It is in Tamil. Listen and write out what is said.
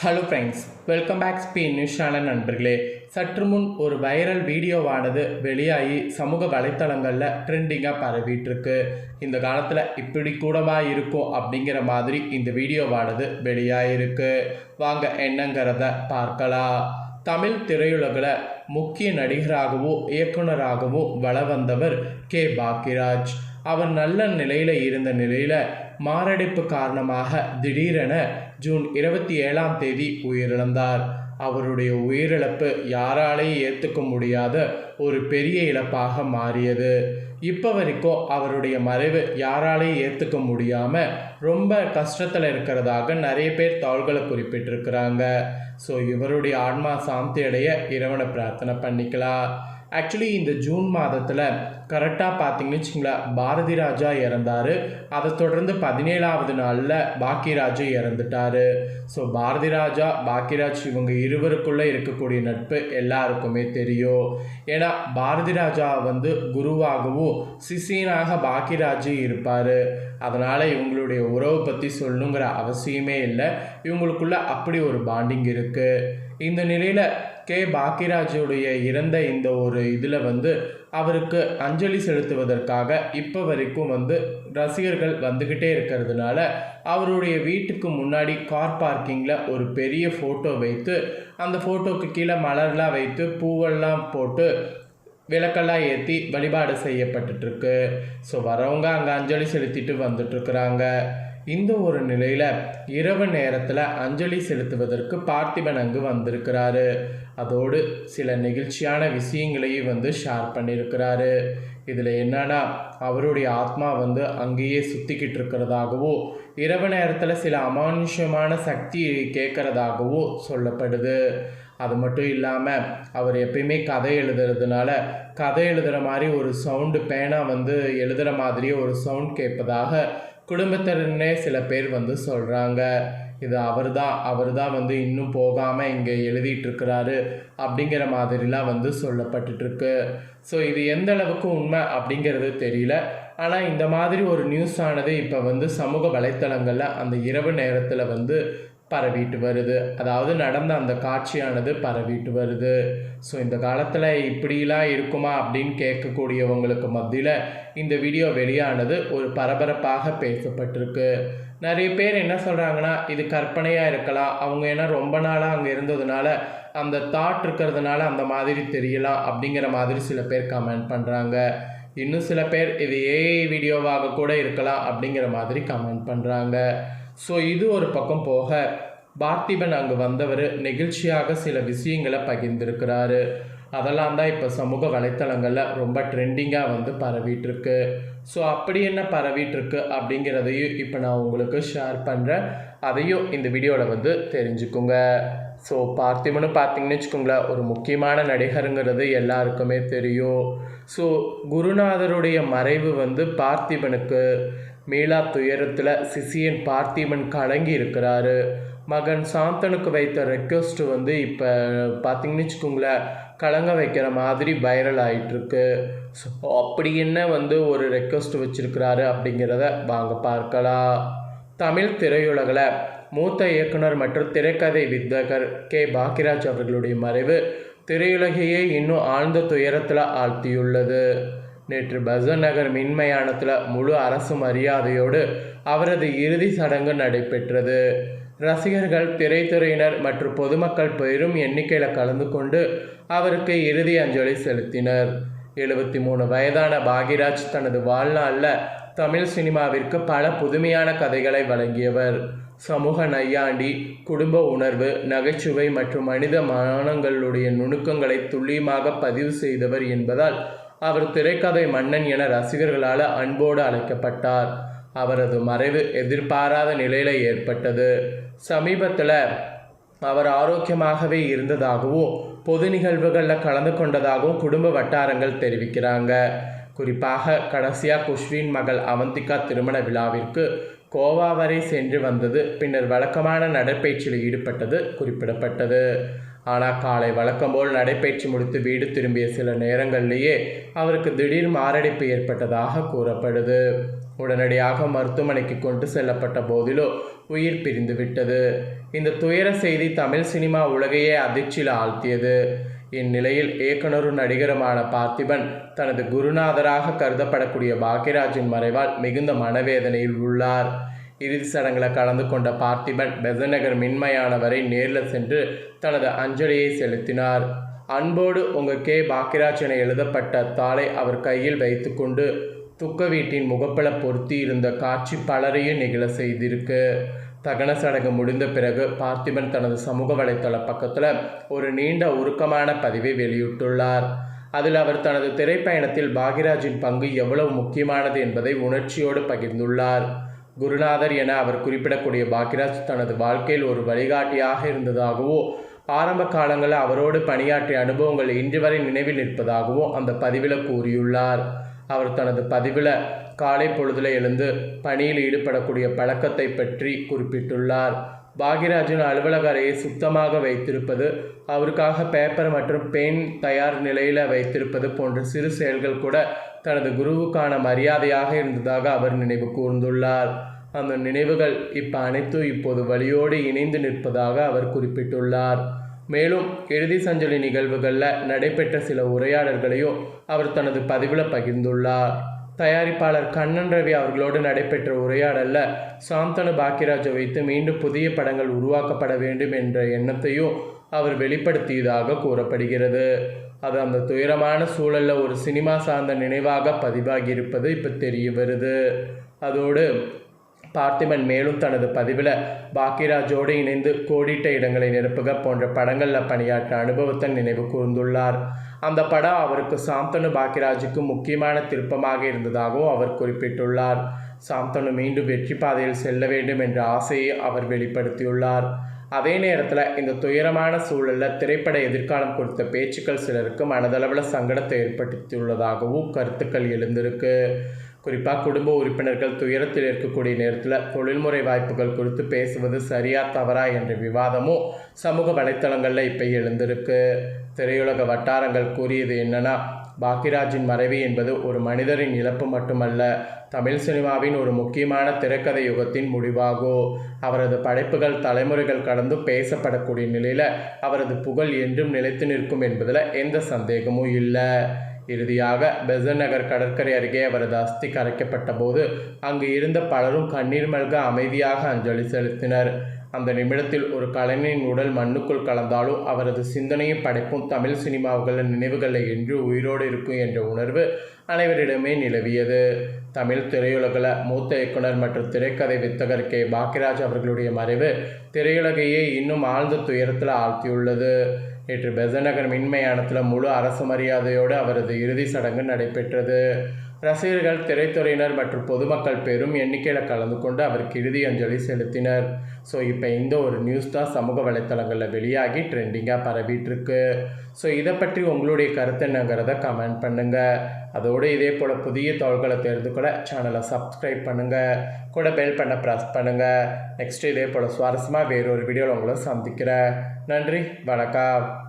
ஹலோ ஃப்ரெண்ட்ஸ், வெல்கம் பேக் ஸ்பி நியூஸ் சேனல் நண்பர்களே. சற்று முன் ஒரு வைரல் வீடியோவானது வெளியாகி சமூக வலைத்தளங்களில் ட்ரெண்டிங்காக பரவிட்டுருக்கு. இந்த காலத்தில் இப்படி கூடவா இருக்கும் அப்படிங்கிற மாதிரி இந்த வீடியோவானது வெளியாகிருக்கு. வாங்க என்னங்கிறத பார்க்கலாம். தமிழ் திரையுலகில் முக்கிய நடிகராகவும் இயக்குனராகவும் வள வந்தவர் கே பாக்கியராஜ். அவர் நல்ல நிலையில் இருந்த நிலையில் மாரடைப்பு காரணமாக திடீரென ஜூன் 27ஆம் தேதி உயிரிழந்தார். அவருடைய உயிரிழப்பு யாராலையும் ஏற்றுக்க முடியாத ஒரு பெரிய இழப்பாக மாறியது. இப்போ வரைக்கும் அவருடைய மறைவு யாராலையும் ஏற்றுக்க முடியாமல் ரொம்ப கஷ்டத்தில் இருக்கிறதாக நிறைய பேர் தாள்களை குறிப்பிட்டிருக்கிறாங்க. ஸோ இவருடைய ஆன்மா சாந்தி அடைய இறைவனை பிரார்த்தனை பண்ணிக்கலாம். ஆக்சுவலி இந்த ஜூன் மாதத்தில் கரெக்டாக பார்த்தீங்கன்னு வச்சுங்களேன், பாரதி ராஜா இறந்தார். அதை தொடர்ந்து 17ஆவது நாளில் பாக்கியராஜ் இறந்துட்டார். ஸோ பாரதி ராஜா பாக்கியராஜ் இவங்க இருவருக்குள்ளே இருக்கக்கூடிய நட்பு எல்லாருக்குமே தெரியும். ஏன்னா பாரதி ராஜா குருவாகவும் சிஷியனாக பாக்கியராஜ் இருப்பார். அதனால் இவங்களுடைய உறவை பற்றி சொல்லணுங்கிற அவசியமே இல்லை. இவங்களுக்குள்ள அப்படி ஒரு பாண்டிங் இருக்குது. இந்த நிலையில் கே பாக்கியராஜுடைய இறந்த இந்த ஒரு இதில் அவருக்கு அஞ்சலி செலுத்துவதற்காக இப்போ வரைக்கும் ரசிகர்கள் வந்துக்கிட்டே இருக்கிறதுனால அவருடைய வீட்டுக்கு முன்னாடி கார் பார்க்கிங்கில் ஒரு பெரிய ஃபோட்டோ வைத்து அந்த ஃபோட்டோவுக்கு கீழே மலர்லாம் வைத்து பூவெல்லாம் போட்டு விளக்கெல்லாம் ஏற்றி வழிபாடு செய்யப்பட்டுருக்கு. ஸோ வரவங்க அங்கே அஞ்சலி செலுத்திட்டு வந்துட்டுருக்குறாங்க. இந்த ஒரு நிலையில் இரவு நேரத்தில் அஞ்சலி செலுத்துவதற்கு பார்த்திபன் அங்கு வந்திருக்கிறாரு. அதோடு சில நெகிழ்ச்சியான விஷயங்களையும் ஷேர் பண்ணியிருக்கிறாரு. இதில் என்னன்னா, அவருடைய ஆத்மா அங்கேயே சுற்றிக்கிட்டு இருக்கிறதாகவும் இரவு நேரத்தில் சில அமானுஷ்யமான சக்தி கேட்குறதாகவும் சொல்லப்படுது. அது மட்டும் இல்லாமல் அவர் எப்பயுமே கதை எழுதுறதுனால கதை எழுதுகிற மாதிரி ஒரு சவுண்டு பேனா எழுதுகிற மாதிரியே ஒரு சவுண்ட் கேட்பதாக குடும்பத்தினரே சில பேர் சொல்கிறாங்க. இது அவர் தான் இன்னும் போகாமல் இங்கே எழுதிட்டுருக்கிறாரு அப்படிங்கிற மாதிரிலாம் சொல்லப்பட்டுருக்கு. ஸோ இது எந்த அளவுக்கு உண்மை அப்படிங்கிறது தெரியல. ஆனால் இந்த மாதிரி ஒரு நியூஸ் ஆனது இப்போ சமூக வலைத்தளங்களில் அந்த இரவு நேரத்தில் பரவிட்டு வருது. அதாவது நடந்த அந்த காட்சியானது பரவிட்டு வருது. ஸோ இந்த காலத்தில் இப்படிலாம் இருக்குமா அப்படின்னு கேட்கக்கூடியவங்களுக்கு மத்தியில் இந்த வீடியோ வெளியானது ஒரு பரபரப்பாக பேசப்பட்டிருக்கு. நிறைய பேர் என்ன சொல்கிறாங்கன்னா, இது கற்பனையாக இருக்கலாம், அவங்க ஏன்னா ரொம்ப நாளாக அங்கே இருந்ததுனால அந்த தாட் இருக்கிறதுனால அந்த மாதிரி தெரியலாம் அப்படிங்கிற மாதிரி சில பேர் கமெண்ட் பண்ணுறாங்க. இன்னும் சில பேர் இது ஏஐ வீடியோவாக கூட இருக்கலாம் அப்படிங்கிற மாதிரி கமெண்ட் பண்ணுறாங்க. ஸோ இது ஒரு பக்கம் போக, பார்த்திபன் அங்கு வந்தவர் நெகிழ்ச்சியாக சில விஷயங்களை பகிர்ந்திருக்கிறாரு. அதெல்லாம் தான் இப்போ சமூக வலைத்தளங்களில் ரொம்ப ட்ரெண்டிங்காக பரவிட்டுருக்கு. ஸோ அப்படி என்ன பரவிட்டுருக்கு அப்படிங்கிறதையும் இப்போ நான் உங்களுக்கு ஷேர் பண்ணுறேன். அதையும் இந்த வீடியோவில் தெரிஞ்சுக்குங்க. ஸோ பார்த்திபன்னு பார்த்தீங்கன்னு வச்சுக்கோங்களேன், ஒரு முக்கியமான நடிகருங்கிறது எல்லாருக்குமே தெரியும். ஸோ குருநாதருடைய மறைவு பார்த்திபனுக்கு மீளா துயரத்தில் சிஷியன் பார்த்திபன் கலங்கி இருக்கிறாரு. மகன் சாந்தனுக்கு வைத்த ரெக்வஸ்ட் இப்போ பார்த்தீங்கன்னு வச்சுக்கோங்களேன், கலங்க வைக்கிற மாதிரி வைரல் ஆகிட்டுருக்கு. ஸோ அப்படி என்ன ஒரு ரெக்வஸ்ட் வச்சுருக்கிறாரு அப்படிங்கிறத வாங்க பார்க்கலாம். தமிழ் திரையுலகில் மூத்த இயக்குனர் மற்றும் திரைக்கதை வித்தகர் கே பாக்கியராஜ் அவர்களுடைய மறைவு திரையுலகையே இன்னும் ஆழ்ந்த துயரத்தில் ஆழ்த்தியுள்ளது. நேற்று பெசன்ட் நகர் மின்மயானத்தில் முழு அரசு மரியாதையோடு அவரது இறுதி சடங்கு நடைபெற்றது. ரசிகர்கள், திரைத்துறையினர் மற்றும் பொதுமக்கள் பெரும் எண்ணிக்கையில் கலந்து கொண்டு அவருக்கு இறுதி அஞ்சலி செலுத்தினர். 73 வயதான பாக்கியராஜ் தனது வாழ்நாளில் தமிழ் சினிமாவிற்கு பல புதுமையான கதைகளை வழங்கியவர். சமூக நையாண்டி, குடும்ப உணர்வு, நகைச்சுவை மற்றும் மனித மானங்களுடைய நுணுக்கங்களை துல்லியமாக பதிவு செய்தவர் என்பதால் அவர் திரைக்கதை மன்னன் என ரசிகர்களால் அன்போடு அழைக்கப்பட்டார். அவரது மறைவு எதிர்பாராத நிலையில் ஏற்பட்டது. சமீபத்தில் அவர் ஆரோக்கியமாகவே இருந்ததாகவும் பொது நிகழ்வுகளில் கலந்து கொண்டதாகவும் குடும்ப வட்டாரங்கள் தெரிவிக்கிறாங்க. குறிப்பாக கடைசியாக குஷ்வின் மகள் அவந்திகா திருமண விழாவிற்கு கோவா வரை சென்று வந்தது, பின்னர் வழக்கமான நடைப்பயிற்சியில் ஈடுபட்டது குறிப்பிடப்பட்டது. ஆனால் காலை வழக்கம் போல் நடைபயிற்சி முடித்து வீடு திரும்பிய சில நேரங்களிலேயே அவருக்கு திடீர் மாரடைப்பு ஏற்பட்டதாக கூறப்படுது. உடனடியாக மருத்துவமனைக்கு கொண்டு செல்லப்பட்ட போதிலும் உயிர் பிரிந்து விட்டது. இந்த துயர செய்தி தமிழ் சினிமா உலகையே அதிர்ச்சியில் ஆழ்த்தியது. இந்நிலையில் இயக்குனரும் நடிகருமான பார்த்திபன் தனது குருநாதராக கருதப்படக்கூடிய பாக்யராஜின் மறைவால் மிகுந்த மனவேதனையில் உள்ளார். இறுதி சடங்கில் கலந்து கொண்ட பார்த்திபன் பெசன்ட் மின்மயான வரை நேரில் சென்று தனது அஞ்சலியை செலுத்தினார். அன்போடு உங்கள் கே. பாக்யராஜ் என எழுதப்பட்ட தாளை அவர் கையில் வைத்துக்கொண்டு துக்க வீட்டின் முகப்பல பொருத்தி இருந்த காட்சி பலரையும் நிகழ செய்திருக்கு. தகன சடங்கு முடிந்த பிறகு பார்த்திபன் தனது சமூக வலைத்தள பக்கத்தில் ஒரு நீண்ட உருக்கமான பதிவை வெளியிட்டுள்ளார். அதில் அவர் தனது திரைப்பயணத்தில் பாக்யராஜின் பங்கு எவ்வளவு முக்கியமானது என்பதை உணர்ச்சியோடு பகிர்ந்துள்ளார். குருநாதர் என அவர் குறிப்பிடக்கூடிய பாக்யராஜ் தனது வாழ்க்கையில் ஒரு வழிகாட்டியாக இருந்ததாகவோ, ஆரம்ப காலங்களில் அவரோடு பணியாற்றிய அனுபவங்கள் இன்று வரை நினைவில் நிற்பதாகவும் அந்த பதிவில் கூறியுள்ளார். அவர் தனது பதிவில் காலை பொழுதில் எழுந்து பணியில் ஈடுபடக்கூடிய பழக்கத்தை பற்றி குறிப்பிட்டுள்ளார். பாக்யராஜின் அலுவலக அறையை சுத்தமாக வைத்திருப்பது, அவருக்காக பேப்பர் மற்றும் பென் தயார் நிலையில் வைத்திருப்பது போன்ற சிறு செயல்கள் கூட தனது குருவுக்கான மரியாதையாக இருந்ததாக அவர் நினைவு கூர்ந்துள்ளார். அந்த நினைவுகள் அனைத்தும் இப்போது வழியோடு இணைந்து நிற்பதாக அவர் குறிப்பிட்டுள்ளார். மேலும் இறுதி சஞ்சலி நிகழ்வுகளில் நடைபெற்ற சில உரையாடல்களையும் அவர் தனது பதிவில் பகிர்ந்துள்ளார். தயாரிப்பாளர் கண்ணன் ரவி அவர்களோடு நடைபெற்ற உரையாடலில் சாந்தனு பாக்யராஜை வைத்து மீண்டும் புதிய படங்கள் உருவாக்கப்பட வேண்டும் என்ற எண்ணத்தையும் அவர் வெளிப்படுத்தியதாக கூறப்படுகிறது. அது அந்த துயரமான சூழலில் ஒரு சினிமா சார்ந்த நினைவாக பதிவாகியிருப்பது இப்போ தெரிய வருது. அதோடு பார்த்திபன் மேலும் தனது பதிவில் பாக்யராஜோடு இணைந்து கோடிட்ட இடங்களை நிரப்புக போன்ற படங்களில் பணியாற்ற அனுபவத்தை நினைவு கூர்ந்துள்ளார். அந்த படம் அவருக்கு சாந்தனு பாக்யராஜுக்கு முக்கியமான திருப்பமாக இருந்ததாகவும் அவர் குறிப்பிட்டுள்ளார். சாந்தனு மீண்டும் வெற்றி பாதையில் செல்ல வேண்டும் என்ற ஆசையை அவர் வெளிப்படுத்தியுள்ளார். அதே நேரத்தில் இந்த துயரமான சூழலில் திரைப்பட எதிர்காலம் குறித்த பேச்சுக்கள் சிலருக்கு மனதளவில் சங்கடத்தை ஏற்படுத்தியுள்ளதாகவும் கருத்துக்கள் எழுந்திருக்கு. குறிப்பாக குடும்ப உறுப்பினர்கள் துயரத்தில் இருக்கக்கூடிய நேரத்தில் தொழில்முறை வாய்ப்புகள் குறித்து பேசுவது சரியா தவறா என்ற விவாதமும் சமூக வலைத்தளங்களில் இப்போ எழுந்திருக்கு. திரையுலக வட்டாரங்கள் கூறியது என்னன்னா, பாக்யராஜின் மறைவு என்பது ஒரு மனிதரின் இழப்பு மட்டுமல்ல, தமிழ் சினிமாவின் ஒரு முக்கியமான திரைக்கதை யுகத்தின் முடிவாகும். அவரது படைப்புகள் தலைமுறைகள் கடந்து பேசப்படக்கூடிய நிலையில் அவரது புகழ் என்றும் நிலைத்து நிற்கும் என்பதில் எந்த சந்தேகமும் இல்லை. இறுதியாக பெசன்ட் நகர் கடற்கரை அருகே அவரது அஸ்தி கரைக்கப்பட்ட போது அங்கு இருந்த பலரும் கண்ணீர் மல்க அமைதியாக அஞ்சலி செலுத்தினர். அந்த நிமிடத்தில் ஒரு கலைஞனின் உடல் மண்ணுக்குள் கலந்தாலும் அவரது சிந்தனையும் படைப்பும் தமிழ் சினிமாவுகளின் நினைவுகளில் என்று உயிரோடு இருக்கும் என்ற உணர்வு அனைவரிடமே நிலவியது. தமிழ் திரையுலகில் மூத்த இயக்குனர் மற்றும் திரைக்கதை வித்தகர் கே. பாக்யராஜ் அவர்களுடைய மறைவு திரையுலகையே இன்னும் ஆழ்ந்த துயரத்தில் ஆழ்த்தியுள்ளது. நேற்று பெசன்ட் நகர் மின்மயானத்தில் முழு அரசு மரியாதையோடு அவரது இறுதி சடங்கு நடைபெற்றது. ரசிகர்கள், திரைத்துறையினர் மற்றும் பொதுமக்கள் பெரும் எண்ணிக்கையில் கலந்து கொண்டு அவருக்கு இறுதி அஞ்சலி செலுத்தினர். ஸோ இப்போ இந்த ஒரு நியூஸ் தான் சமூக வலைத்தளங்களில் வெளியாகி ட்ரெண்டிங்காக பரவிட்டுருக்கு. ஸோ இதை பற்றி உங்களுடைய கருத்து என்னங்கிறத கமெண்ட் பண்ணுங்கள். அதோடு இதே போல் புதிய தகவல்களை தெரிந்து கொள்ள சேனலை சப்ஸ்கிரைப் பண்ணுங்கள், கூட பெல் பண்ண ப்ரெஸ் பண்ணுங்கள். நெக்ஸ்ட்டு இதே போல் சுவாரஸ்யமாக வேறொரு வீடியோவில் உங்களை சந்திக்கிறேன். நன்றி, வணக்கம்.